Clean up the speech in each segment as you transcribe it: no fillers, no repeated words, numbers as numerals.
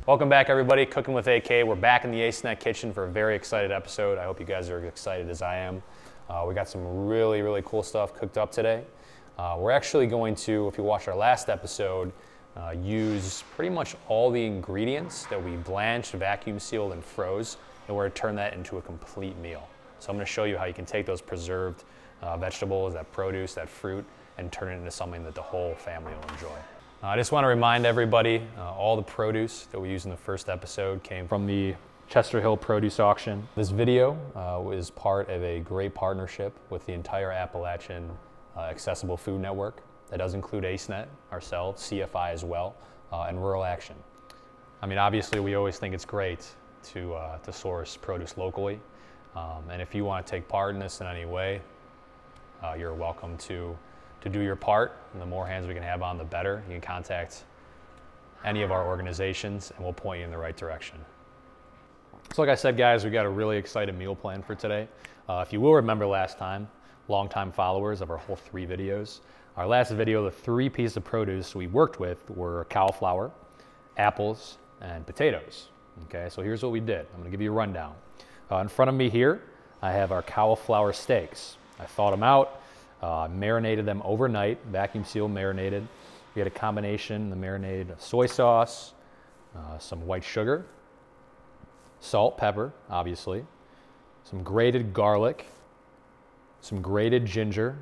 Welcome back, everybody. Cooking with AK. We're back in the Ace-Net kitchen for a very excited episode. I hope you guys are excited as I am. We got some really cool stuff cooked up today. We're actually going to, if you watched our last episode, use pretty much all the ingredients that we blanched, vacuum sealed, and froze, and we're going to turn that into a complete meal. So I'm going to show you how you can take those preserved vegetables, that produce, that fruit, and turn it into something that the whole family will enjoy. I just want to remind everybody, all the produce that we used in the first episode came from the Chester Hill produce auction. This video is part of a great partnership with the entire Appalachian Accessible Food Network. That does include Ace-Net, ourselves, CFI as well, and Rural Action. I mean, obviously we always think it's great to source produce locally, and if you want to take part in this in any way, you're welcome to do your part, and the more hands we can have on, the better. You can contact any of our organizations and we'll point you in the right direction. So like I said, guys, we got a really exciting meal plan for today. If you will remember last time, longtime followers of our whole 3 videos, our last video, the 3 pieces of produce we worked with were cauliflower, apples, and potatoes. Okay, so here's what we did. I'm gonna give you a rundown. In front of me here, I have our cauliflower steaks. I thawed them out, marinated them overnight, vacuum seal marinated. We had a combination, the marinade of soy sauce, some white sugar, salt, pepper, obviously, some grated garlic, some grated ginger,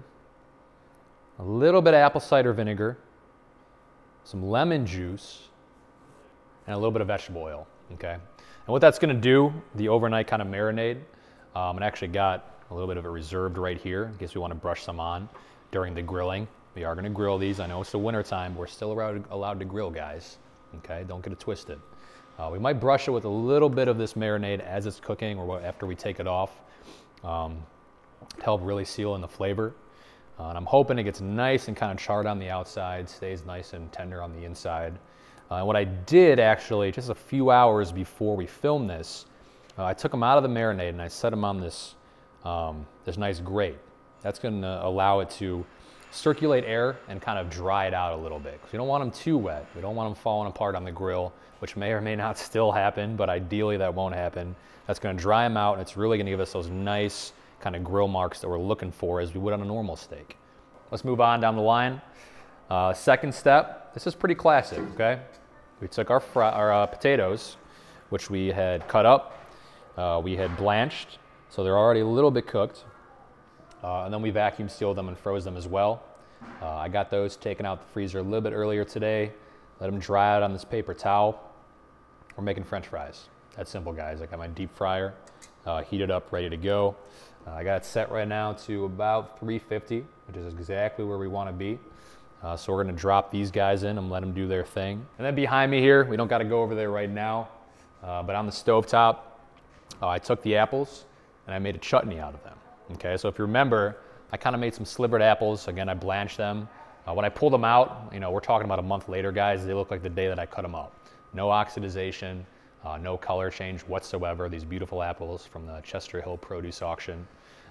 a little bit of apple cider vinegar, some lemon juice, and a little bit of vegetable oil, okay? And what that's gonna do, the overnight kind of marinade, it actually got a little bit of it reserved right here in case we want to brush some on during the grilling. We are going to grill these. I know it's the winter time, but we're still allowed to grill, guys. Okay, don't get it twisted. We might brush it with a little bit of this marinade as it's cooking or after we take it off to help really seal in the flavor. And I'm hoping it gets nice and kind of charred on the outside, stays nice and tender on the inside. And what I did actually, just a few hours before we filmed this, I took them out of the marinade and I set them on this nice grate. That's going to allow it to circulate air and kind of dry it out a little bit. Because we don't want them too wet. We don't want them falling apart on the grill, which may or may not still happen, but ideally that won't happen. That's going to dry them out, and it's really going to give us those nice kind of grill marks that we're looking for as we would on a normal steak. Let's move on down the line. Second step, this is pretty classic, okay? We took our potatoes, which we had cut up, we had blanched, so they're already a little bit cooked. And then we vacuum sealed them and froze them as well. I got those taken out the freezer a little bit earlier today. Let them dry out on this paper towel. We're making French fries. That's simple, guys. I got my deep fryer heated up, ready to go. I got it set right now to about 350, which is exactly where we want to be. So we're going to drop these guys in and let them do their thing. And then behind me here, we don't got to go over there right now, but on the stovetop, I took the apples and I made a chutney out of them. Okay, so if you remember, I kind of made some slivered apples. Again, I blanched them. When I pulled them out, you know, we're talking about a month later, guys, they look like the day that I cut them up. No oxidization, no color change whatsoever. These beautiful apples from the Chester Hill produce auction.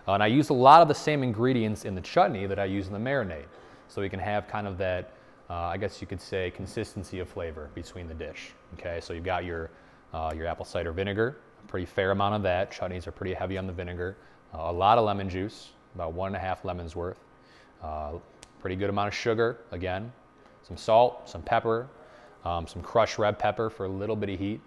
And I used a lot of the same ingredients in the chutney that I use in the marinade. So we can have kind of that, I guess you could say, consistency of flavor between the dish. Okay, so you've got your apple cider vinegar, a pretty fair amount of that. Chutneys are pretty heavy on the vinegar. A lot of lemon juice, about 1.5 lemons worth. Pretty good amount of sugar, again. Some salt, some pepper, some crushed red pepper for a little bit of heat.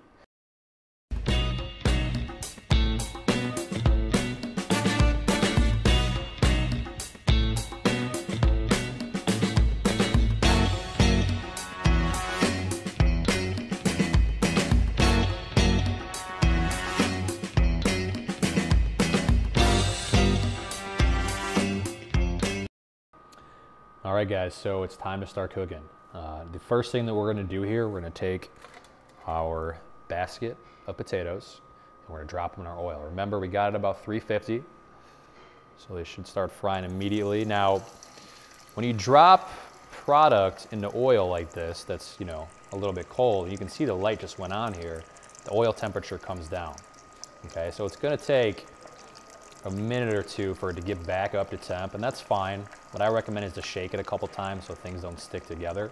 All right, guys, so it's time to start cooking. The first thing that we're gonna do here, we're gonna take our basket of potatoes and we're gonna drop them in our oil. Remember, we got it about 350, so they should start frying immediately. Now, when you drop product into oil like this, that's, you know, a little bit cold, you can see the light just went on here, the oil temperature comes down. Okay, so it's gonna take a minute or two for it to get back up to temp, and that's fine. What I recommend is to shake it a couple times so things don't stick together.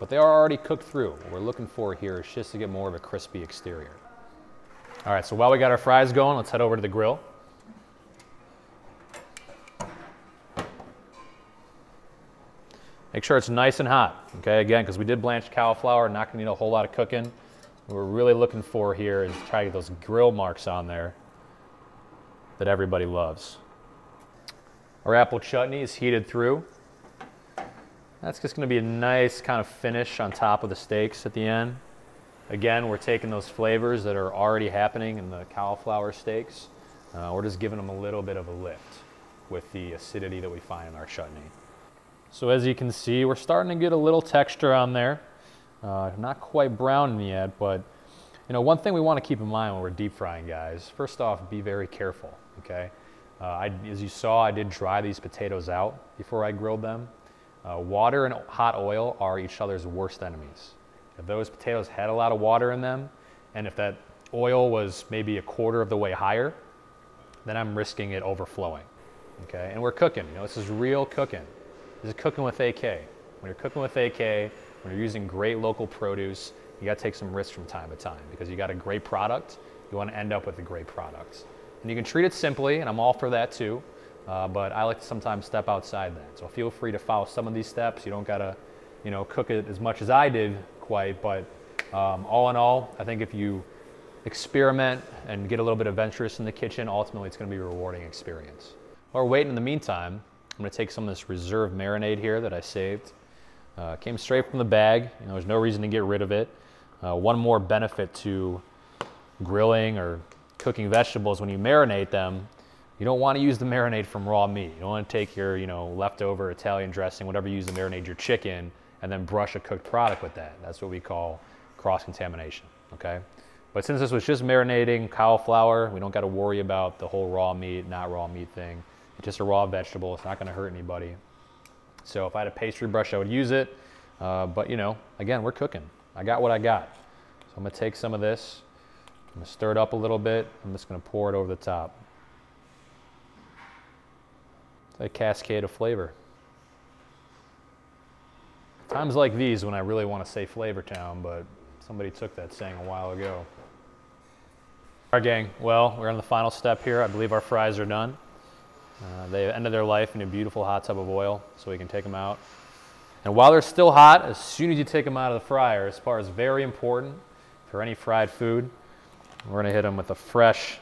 but they are already cooked through. What we're looking for here is just to get more of a crispy exterior. All right, so while we got our fries going, let's head over to the grill. Make sure it's nice and hot, okay? Again, because we did blanched cauliflower, not gonna need a whole lot of cooking. What we're really looking for here is try to get those grill marks on there that everybody loves. Our apple chutney is heated through. That's just gonna be a nice kind of finish on top of the steaks at the end. Again, we're taking those flavors that are already happening in the cauliflower steaks. We're just giving them a little bit of a lift with the acidity that we find in our chutney. So as you can see, we're starting to get a little texture on there. Not quite brown yet, but you know, one thing we want to keep in mind when we're deep frying, guys, first off, be very careful, okay? As you saw, I did dry these potatoes out before I grilled them. Water and hot oil are each other's worst enemies. If those potatoes had a lot of water in them, and if that oil was maybe a quarter of the way higher, then I'm risking it overflowing, okay? And we're cooking, you know, this is real cooking. This is cooking with AK. When you're cooking with AK, when you're using great local produce, you gotta take some risks from time to time because you got a great product, you wanna end up with a great product. And you can treat it simply, and I'm all for that too, but I like to sometimes step outside that. So feel free to follow some of these steps. You don't gotta, you know, cook it as much as I did quite, but all in all, I think if you experiment and get a little bit adventurous in the kitchen, ultimately it's gonna be a rewarding experience. While we're waiting in the meantime, I'm gonna take some of this reserve marinade here that I saved. Came straight from the bag. You know, there's no reason to get rid of it. One more benefit to grilling or cooking vegetables: when you marinate them, you don't want to use the marinade from raw meat. You don't want to take your, you know, leftover Italian dressing, whatever you use to marinate your chicken, and then brush a cooked product with that. That's what we call cross-contamination, okay? But since this was just marinating cauliflower, we don't got to worry about the whole raw meat, not raw meat thing. It's just a raw vegetable. It's not going to hurt anybody. So if I had a pastry brush, I would use it. But you know, again, we're cooking. I got what I got. So I'm gonna take some of this. I'm gonna stir it up a little bit. I'm just gonna pour it over the top. It's a cascade of flavor. Times like these when I really want to say Flavor Town, but somebody took that saying a while ago. All right, gang. Well, we're on the final step here. I believe our fries are done. They ended their life in a beautiful hot tub of oil, so we can take them out. And while they're still hot, as soon as you take them out of the fryer, as far as very important for any fried food, we're gonna hit them with a fresh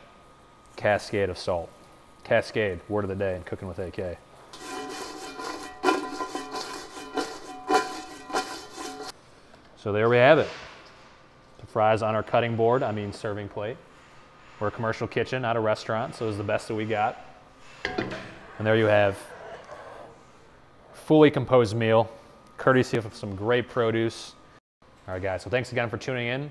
cascade of salt. Cascade, word of the day in Cooking with AK. So there we have it. The fries on our cutting board, I mean serving plate. We're a commercial kitchen, not a restaurant, so it was the best that we got. And there you have fully composed meal, courtesy of some great produce. All right, guys, so thanks again for tuning in.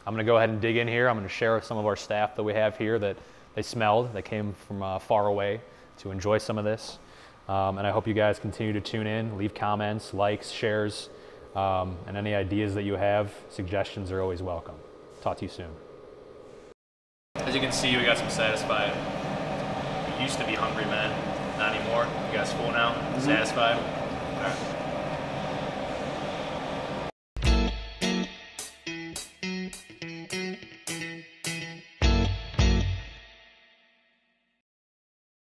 I'm gonna go ahead and dig in here. I'm gonna share with some of our staff that we have here that they smelled, that came from far away to enjoy some of this. And I hope you guys continue to tune in, leave comments, likes, shares, and any ideas that you have, suggestions are always welcome. Talk to you soon. As you can see, we got some Satisfied. We used to be hungry men, not anymore. You guys full now? Satisfied? All right.